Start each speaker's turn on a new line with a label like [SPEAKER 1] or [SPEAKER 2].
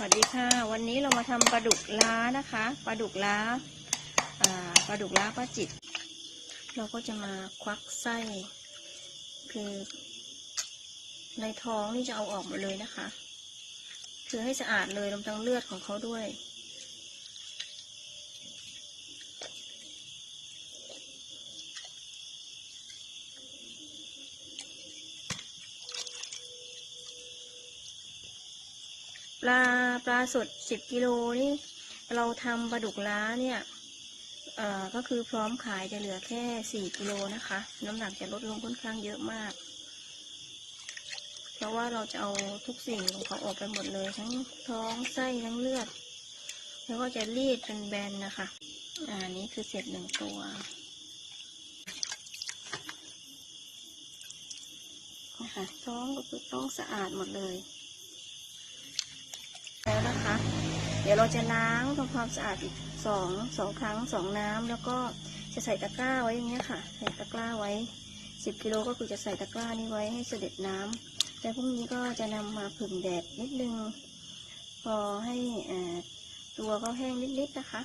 [SPEAKER 1] วัสดีค่ะวันนี้เรามาทำปลาดุกล้านะคะปลาดุกล้าป้าจิตเราก็จะมาควักไส้คือในท้องนี่จะเอาออกหมดเลยนะคะคือให้สะอาดเลยรวมทั้งเลือดของเขาด้วยปลาสด10 กิโลนี่เราทำปลาดุกล้าเนี่ยก็คือพร้อมขายจะเหลือแค่4 กิโลนะคะน้ำหนักจะลดลงค่อนข้างเยอะมากเพราะว่าเราจะเอาทุกสิ่งของเขาออกไปหมดเลยทั้งท้องไส้ทั้งเลือดแล้วก็จะรีดเป็นแบนนะคะนี้คือเสร็จ1 ตัวนะคะท้องก็คือต้องสะอาดหมดเลยแล้วนะคะเดี๋ยวเราจะล้างทำความสะอาดอีก2 ครั้ง2 น้ำแล้วก็จะใส่ตะกร้าไว้อย่างเงี้ยค่ะใส่ตะกร้าไว้10 กิโลก็คือจะใส่ตะกร้านี้ไว้ให้เสด็จน้ำแต่พรุ่งนี้ก็จะนำมาผึ่งแดดนิดนึงพอให้ตัวเขาแห้งนิดๆนะคะ